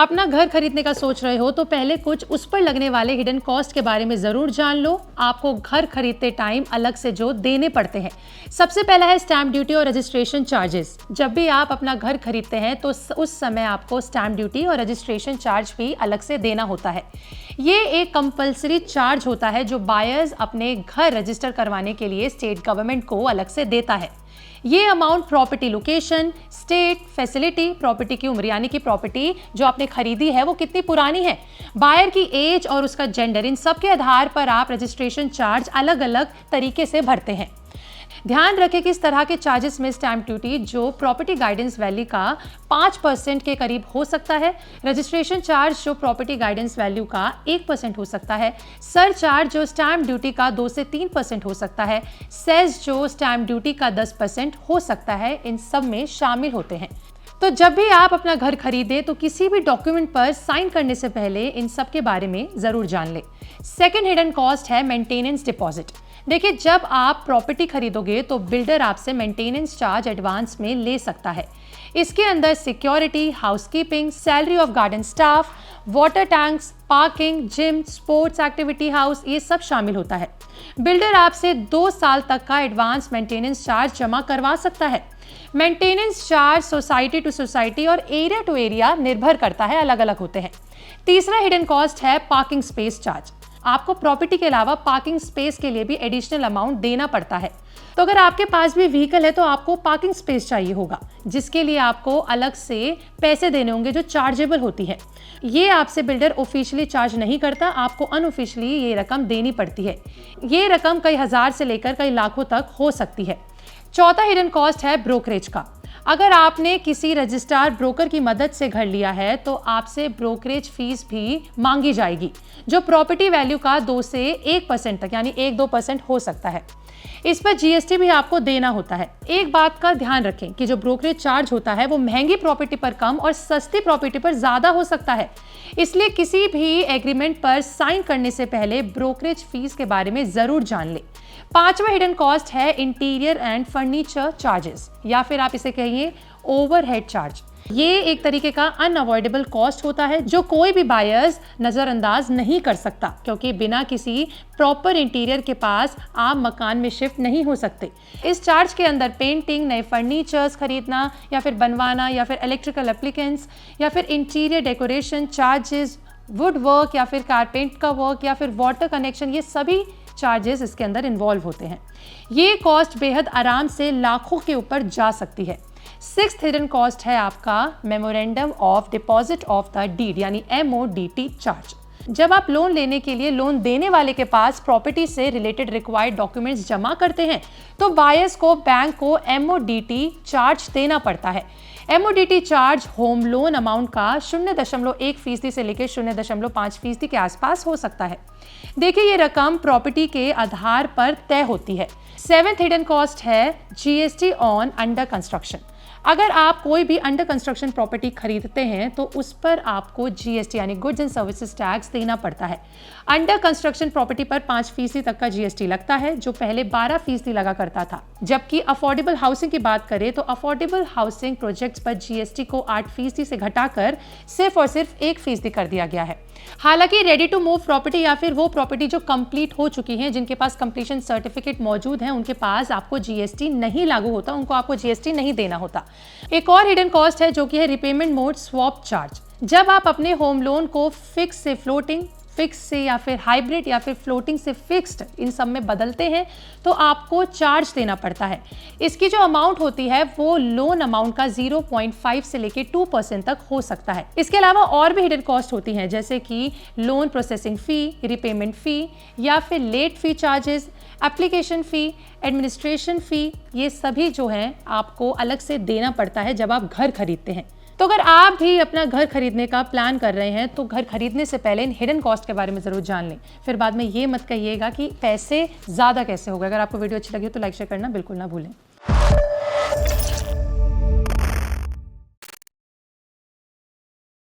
अपना घर खरीदने का सोच रहे हो तो पहले कुछ उस पर लगने वाले हिडन कॉस्ट के बारे में जरूर जान लो। आपको घर खरीदते टाइम अलग से जो देने पड़ते हैं, सबसे पहला है स्टैंप ड्यूटी और रजिस्ट्रेशन चार्जेस। जब भी आप अपना घर खरीदते हैं तो उस समय आपको स्टैंप ड्यूटी और रजिस्ट्रेशन चार्ज भी अलग से देना होता है। ये एक कंपल्सरी चार्ज होता है जो बायर्स अपने घर रजिस्टर करवाने के लिए स्टेट गवर्नमेंट को अलग से देता है। ये amount property location, state, facility, property की उम्र यानी कि प्रॉपर्टी जो आपने खरीदी है वो कितनी पुरानी है, बायर की एज और उसका जेंडर, इन सब के आधार पर आप रजिस्ट्रेशन चार्ज अलग अलग तरीके से भरते हैं। ध्यान रखें कि इस तरह के चार्जेस में स्टैंप ड्यूटी जो प्रॉपर्टी गाइडेंस वैल्यू का 5% के करीब हो सकता है, रजिस्ट्रेशन चार्ज जो प्रॉपर्टी गाइडेंस वैल्यू का 1% हो सकता है, सरचार्ज जो स्टैंप ड्यूटी का 2 से 3% हो सकता है, सेस जो स्टैंप ड्यूटी का 10% हो सकता है, इन सब में शामिल होते हैं। तो जब भी आप अपना घर खरीदें तो किसी भी डॉक्यूमेंट पर साइन करने से पहले इन सब के बारे में जरूर जान लें। सेकंड हिडन कॉस्ट है मेंटेनेंस डिपॉजिट। देखिए, जब आप प्रॉपर्टी खरीदोगे तो बिल्डर आपसे मेंटेनेंस चार्ज एडवांस में ले सकता है। इसके अंदर security, housekeeping, salary of garden staff, water tanks, parking, gym, sports activity house, ये सब शामिल होता है। बिल्डर आपसे 2 साल तक का एडवांस मेंटेनेंस चार्ज जमा करवा सकता है। Maintenance charge society to society और एरिया टू एरिया निर्भर करता है, अलग अलग होते हैं। तीसरा हिडन कॉस्ट है पार्किंग स्पेस चार्ज। आपको प्रॉपर्टी के अलावा पार्किंग स्पेस के लिए भी एडिशनल अमाउंट देना पड़ता है। तो अगर आपके पास भी व्हीकल है तो आपको पार्किंग स्पेस चाहिए होगा, जिसके लिए आपको अलग से पैसे देने होंगे जो चार्जेबल होती है। ये आपसे बिल्डर ऑफिशियली चार्ज नहीं करता, आपको अनऑफिशियली ये रकम देनी पड़ती है। ये रकम कई हज़ार से लेकर कई लाखों तक हो सकती है। चौथा हिडन कॉस्ट है ब्रोकरेज का। अगर आपने किसी रजिस्ट्रार ब्रोकर की मदद से घर लिया है तो आपसे ब्रोकरेज फीस भी मांगी जाएगी, जो प्रॉपर्टी वैल्यू का 2 से 1% तक यानी 1-2% हो सकता है। इस पर जीएसटी भी आपको देना होता है। एक बात का ध्यान रखें कि जो ब्रोकरेज चार्ज होता है वो महंगी प्रॉपर्टी पर कम और सस्ती प्रॉपर्टी पर ज्यादा हो सकता है, इसलिए किसी भी एग्रीमेंट पर साइन करने से पहले ब्रोकरेज फीस के बारे में जरूर जान लें। पांचवा हिडन कॉस्ट है इंटीरियर एंड फर्नीचर चार्जेस, या फिर आप इसे कहिए ओवरहेड चार्ज। ये एक तरीके का अनअवॉइडेबल कॉस्ट होता है जो कोई भी बायर्स नजरअंदाज नहीं कर सकता, क्योंकि बिना किसी प्रॉपर इंटीरियर के पास आप मकान में शिफ्ट नहीं हो सकते। इस चार्ज के अंदर पेंटिंग, नए फर्नीचर्स खरीदना या फिर बनवाना, या फिर इलेक्ट्रिकल एप्लीकेंट्स, या फिर interior decoration charges, would work या फिर कारपेंट का वर्क, या फिर वाटर कनेक्शन, ये सभी चार्जेस इसके अंदर इन्वॉल्व होते हैं। ये कॉस्ट बेहद आराम से लाखों के ऊपर जा सकती है। सिक्स्थ हिडन कॉस्ट है आपका memorandum of deposit of the deed यानी MODT चार्ज। जब आप लोन लेने के लिए लोन देने वाले के पास प्रॉपर्टी से रिलेटेड रिक्वायर्ड डॉक्यूमेंट्स जमा करते हैं तो बायर्स को बैंक को MODT चार्ज देना पड़ता है। MODT charge home loan amount का 0.1% से लेकर 0.5% के आसपास हो सकता है। देखिए, ये रकम प्रॉपर्टी के आधार पर तय होती है। सेवेंथ हिडन कॉस्ट है GST ऑन अंडर कंस्ट्रक्शन। अगर आप कोई भी अंडर कंस्ट्रक्शन प्रॉपर्टी खरीदते हैं तो उस पर आपको GST यानी गुड्स एंड सर्विसेज टैक्स देना पड़ता है। अंडर कंस्ट्रक्शन प्रॉपर्टी पर 5% तक का GST लगता है, जो पहले 12% लगा करता था। जबकि अफोर्डेबल हाउसिंग की बात करें तो अफोर्डेबल हाउसिंग प्रोजेक्ट्स पर GST को 8% से घटाकर सिर्फ और सिर्फ 1% कर दिया गया है। हालांकि रेडी टू मूव प्रॉपर्टी या फिर वो प्रॉपर्टी जो कंप्लीट हो चुकी है, जिनके पास कंप्लीशन सर्टिफिकेट मौजूद है, उनके पास आपको GST नहीं लागू होता, उनको आपको GST नहीं देना होता। एक और हिडन कॉस्ट है जो कि है रिपेमेंट मोड स्वैप चार्ज। जब आप अपने होम लोन को फिक्स से फ्लोटिंग, फिक्स से या फिर हाइब्रिड या फिर फ्लोटिंग से फिक्स्ड, इन सब में बदलते हैं तो आपको चार्ज देना पड़ता है। इसकी जो अमाउंट होती है वो लोन अमाउंट का 0.5 से लेके 2% तक हो सकता है। इसके अलावा और भी हिडन कॉस्ट होती हैं, जैसे कि loan processing fee, repayment fee या फिर late fee charges, application fee, administration fee, ये सभी जो हैं आपको अलग से देना पड़ता है जब आप घर खरीदते हैं। तो अगर आप भी अपना घर खरीदने का प्लान कर रहे हैं तो घर खरीदने से पहले इन हिडन कॉस्ट के बारे में जरूर जान लें। फिर बाद में ये मत कहिएगा कि पैसे ज़्यादा कैसे हो गए। अगर आपको वीडियो अच्छी लगी तो लाइक शेयर करना बिल्कुल ना भूलें।